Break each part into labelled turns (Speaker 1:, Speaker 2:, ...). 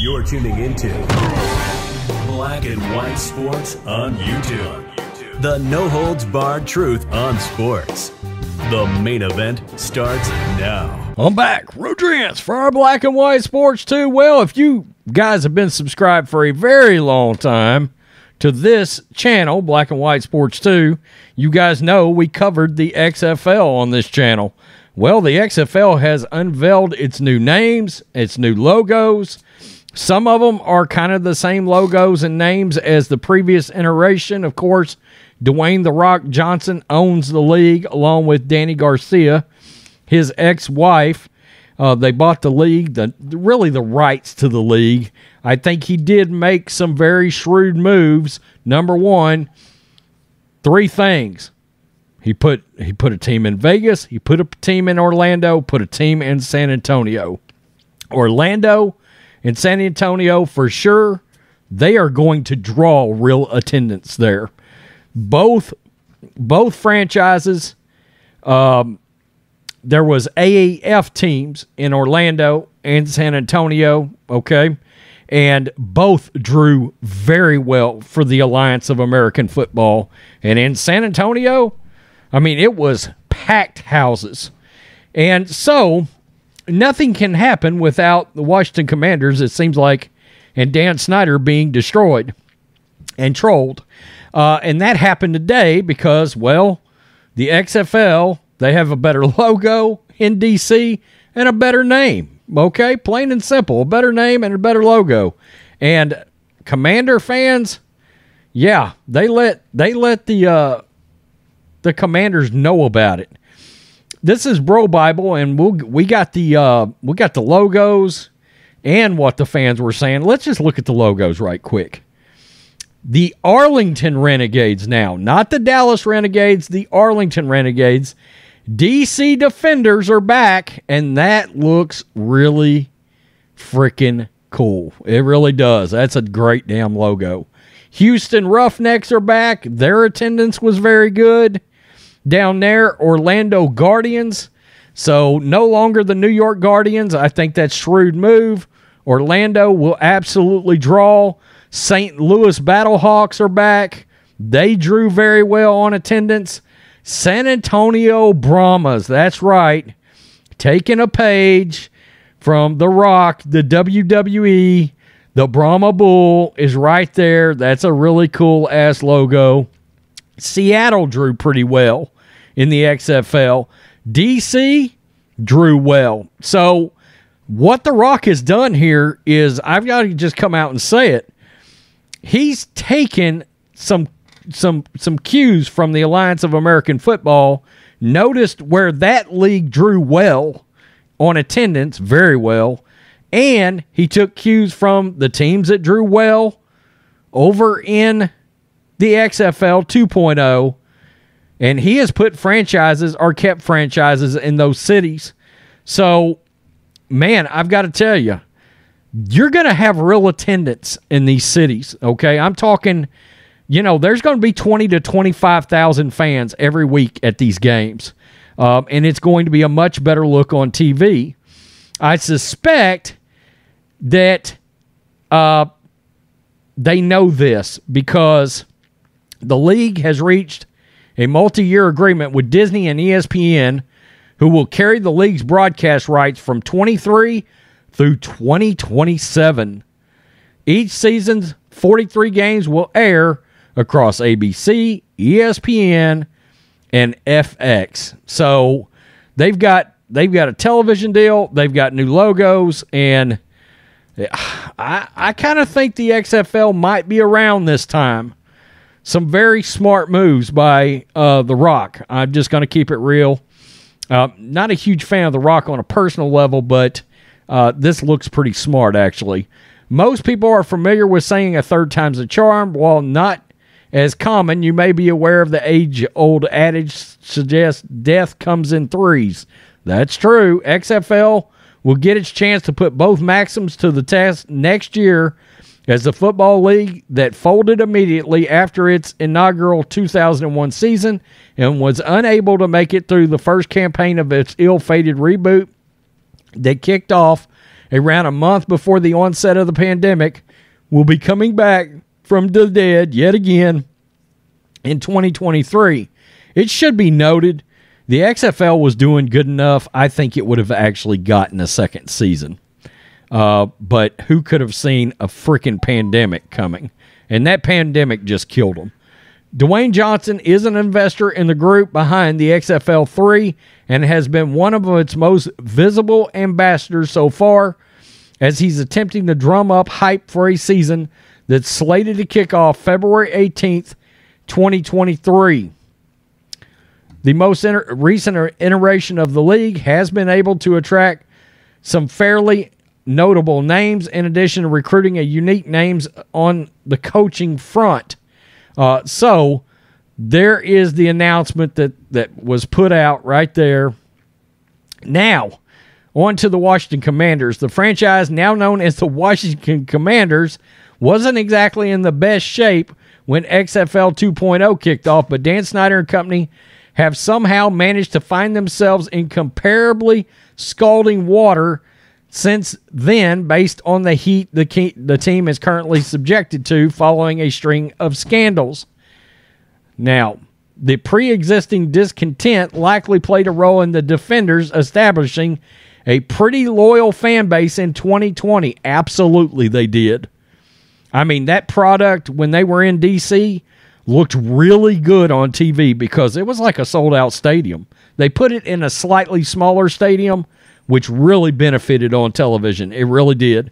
Speaker 1: You're tuning into Black and White Sports on YouTube. The no-holds-barred truth on sports. The main event starts now.
Speaker 2: I'm back. Rodriguez for our Black and White Sports 2. Well, if you guys have been subscribed for a very long time to this channel, Black and White Sports 2, you guys know we covered the XFL on this channel. Well, the XFL has unveiled its new names, its new logos. Some of them are kind of the same logos and names as the previous iteration. Of course, Dwayne "The Rock" Johnson owns the league along with Danny Garcia, his ex-wife. They bought the league, really the rights to the league. I think he did make some very shrewd moves. Number one, three things. He put a team in Vegas, he put a team in Orlando, put a team in San Antonio. Orlando and San Antonio, for sure, they are going to draw real attendance there. Both franchises, there was AAF teams in Orlando and San Antonio, okay? And both drew very well for the Alliance of American Football. And in San Antonio, I mean, it was packed houses. And so, nothing can happen without the Washington Commanders, it seems like, and Dan Snyder being destroyed and trolled. And that happened today because, well, the XFL, they have a better logo in D.C. and a better name. Okay? Plain and simple. A better name and a better logo. And Commander fans, yeah, they let the Commanders know about it. This is Bro Bible, and we got the logos and what the fans were saying. Let's just look at the logos right quick. The Arlington Renegades now, not the Dallas Renegades, the Arlington Renegades. DC Defenders are back, and that looks really freaking cool. It really does. That's a great damn logo. Houston Roughnecks are back. Their attendance was very good. Down there, Orlando Guardians. So no longer the New York Guardians. I think that's a shrewd move. Orlando will absolutely draw. St. Louis Battlehawks are back. They drew very well on attendance. San Antonio Brahmas, that's right. Taking a page from The Rock, the WWE. The Brahma Bull is right there. That's a really cool-ass logo. Seattle drew pretty well in the XFL. DC drew well. So what The Rock has done here is, I've got to just come out and say it, he's taken some cues from the Alliance of American Football, noticed where that league drew well on attendance, very well, and he took cues from the teams that drew well over in the XFL 2.0, and he has put franchises or kept franchises in those cities. So, man, I've got to tell you, you're going to have real attendance in these cities, okay? I'm talking, there's going to be 20 to 25,000 fans every week at these games, and it's going to be a much better look on TV. I suspect that they know this because the league has reached a multi-year agreement with Disney and ESPN, who will carry the league's broadcast rights from 23 through 2027. Each season's 43 games will air across ABC, ESPN, and FX. So they've got a television deal, they've got new logos, and I kind of think the XFL might be around this time. Some very smart moves by The Rock. I'm just going to keep it real. Not a huge fan of The Rock on a personal level, but this looks pretty smart, actually. Most people are familiar with saying a third time's a charm. While not as common, you may be aware of the age-old adage suggests death comes in threes. That's true. XFL will get its chance to put both maxims to the test next year, as the football league that folded immediately after its inaugural 2001 season and was unable to make it through the first campaign of its ill-fated reboot that kicked off around a month before the onset of the pandemic, will be coming back from the dead yet again in 2023. It should be noted, the XFL was doing good enough. I think it would have actually gotten a second season. But who could have seen a freaking pandemic coming? And that pandemic just killed them. Dwayne Johnson is an investor in the group behind the XFL 3 and has been one of its most visible ambassadors so far, as he's attempting to drum up hype for a season that's slated to kick off February 18th, 2023. The most recent iteration of the league has been able to attract some fairly notable names, in addition to recruiting a unique names on the coaching front. So there is the announcement that was put out right there. Now, on to the Washington Commanders. The franchise, now known as the Washington Commanders, wasn't exactly in the best shape when XFL 2.0 kicked off, but Dan Snyder and company have somehow managed to find themselves in comparably scalding water since then, based on the heat the team is currently subjected to following a string of scandals. Now, the pre-existing discontent likely played a role in the Defenders establishing a pretty loyal fan base in 2020. Absolutely, they did. I mean, that product, when they were in D.C., looked really good on TV because it was like a sold-out stadium. They put it in a slightly smaller stadium, which really benefited on television. It really did.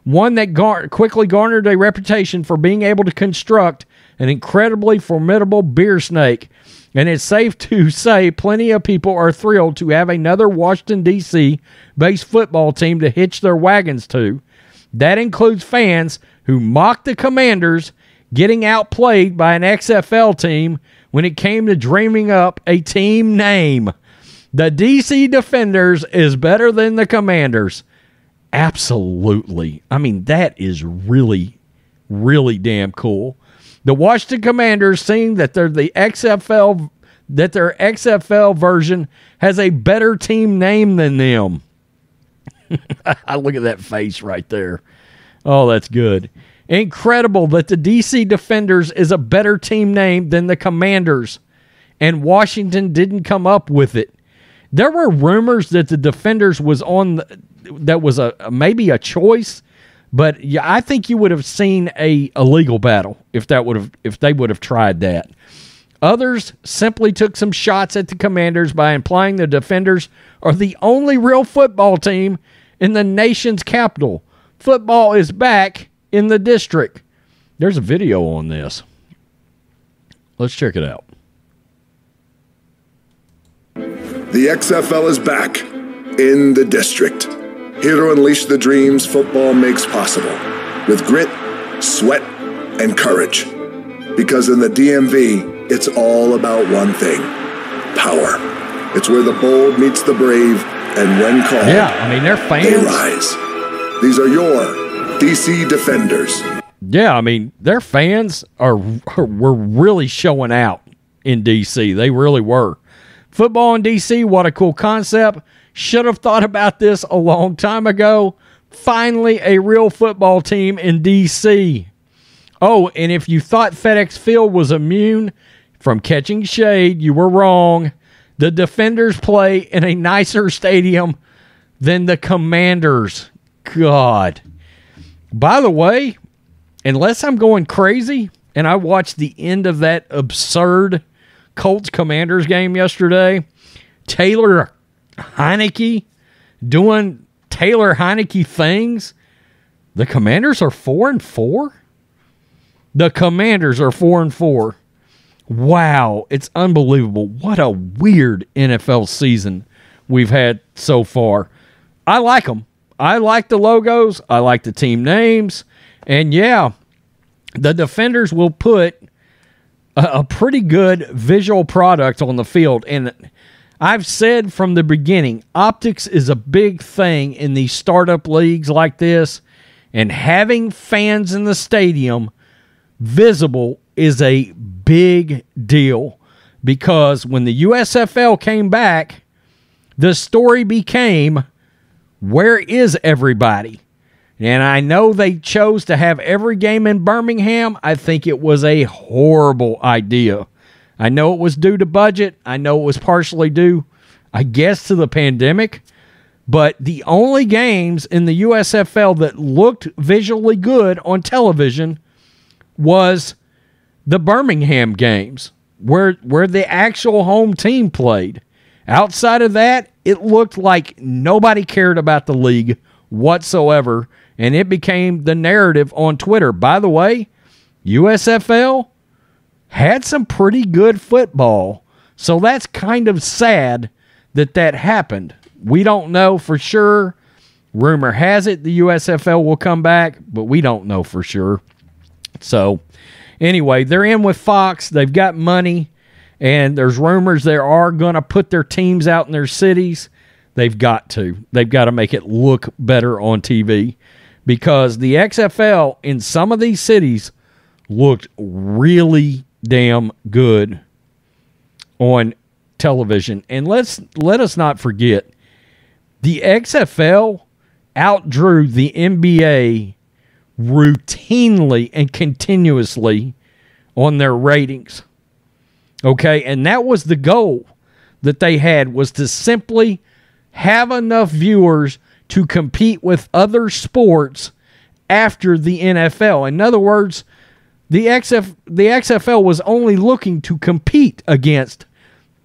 Speaker 2: One that quickly garnered a reputation for being able to construct an incredibly formidable beer snake. And it's safe to say plenty of people are thrilled to have another Washington, D.C.-based football team to hitch their wagons to. That includes fans who mocked the Commanders getting outplayed by an XFL team when it came to dreaming up a team name. The DC Defenders is better than the Commanders. Absolutely. I mean, that is really, really damn cool. The Washington Commanders, seeing that they're the XFL, that their XFL version has a better team name than them. I look at that face right there. Oh, that's good. Incredible that the DC Defenders is a better team name than the Commanders, and Washington didn't come up with it. There were rumors that the Defenders was that was maybe a choice, but yeah, I think you would have seen a legal battle if they would have tried that. Others simply took some shots at the Commanders by implying the Defenders are the only real football team in the nation's capital. Football is back in the district. There's a video on this. Let's check it out.
Speaker 3: The XFL is back in the district. Here to unleash the dreams football makes possible with grit, sweat, and courage. Because in the DMV, it's all about one thing: power. It's where the bold meets the brave, and when called,
Speaker 2: they're fans.
Speaker 3: They rise. These are your DC Defenders.
Speaker 2: Yeah, I mean, their fans were really showing out in DC. They really were. Football in DC, what a cool concept. Should have thought about this a long time ago. Finally, a real football team in DC. Oh, and if you thought FedEx Field was immune from catching shade, you were wrong. The Defenders play in a nicer stadium than the Commanders. God. By the way, unless I'm going crazy, and I watched the end of that absurd Colts Commanders game yesterday, Taylor Heineke doing Taylor Heineke things, the Commanders are 4-4? The Commanders are 4-4. Wow, it's unbelievable. What a weird NFL season we've had so far. I like them. I like the logos. I like the team names. And yeah, the Defenders will put a pretty good visual product on the field. And I've said from the beginning, optics is a big thing in these startup leagues like this. And having fans in the stadium visible is a big deal. Because when the USFL came back, the story became, Where is everybody? And I know they chose to have every game in Birmingham. I think it was a horrible idea. I know it was due to budget. I know it was partially due, I guess, to the pandemic. But the only games in the USFL that looked visually good on television was the Birmingham games, where the actual home team played. Outside of that, it looked like nobody cared about the league whatsoever, and it became the narrative on Twitter. By the way, USFL had some pretty good football, so that's kind of sad that happened. We don't know for sure. Rumor has it the USFL will come back, but we don't know for sure. So, anyway, they're in with Fox. They've got money, and there's rumors they are going to put their teams out in their cities. They've got to. They've got to make it look better on TV, because the XFL in some of these cities looked really damn good on television. And let us not forget, the XFL outdrew the NBA routinely and continuously on their ratings. Okay, and that was the goal that they had, was to simply have enough viewers to compete with other sports after the NFL. In other words, the XFL was only looking to compete against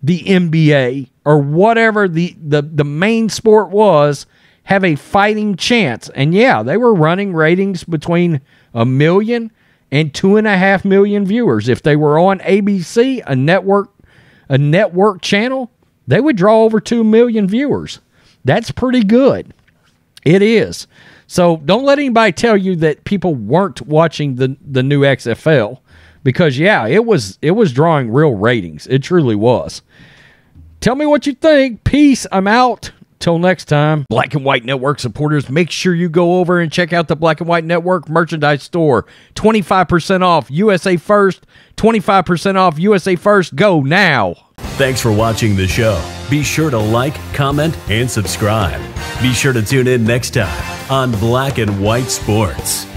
Speaker 2: the NBA or whatever the main sport was, have a fighting chance. And yeah, they were running ratings between 1 million and 2.5 million viewers. If they were on ABC, a network channel, they would draw over 2 million viewers. That's pretty good. It is. So don't let anybody tell you that people weren't watching the new XFL, because yeah, it was drawing real ratings. It truly was. Tell me what you think. Peace. I'm out. Till next time. Black and White Network supporters, make sure you go over and check out the Black and White Network merchandise store. 25% off USA First. 25% off USA First. Go now.
Speaker 1: Thanks for watching the show. Be sure to like, comment, and subscribe. Be sure to tune in next time on Black and White Sports.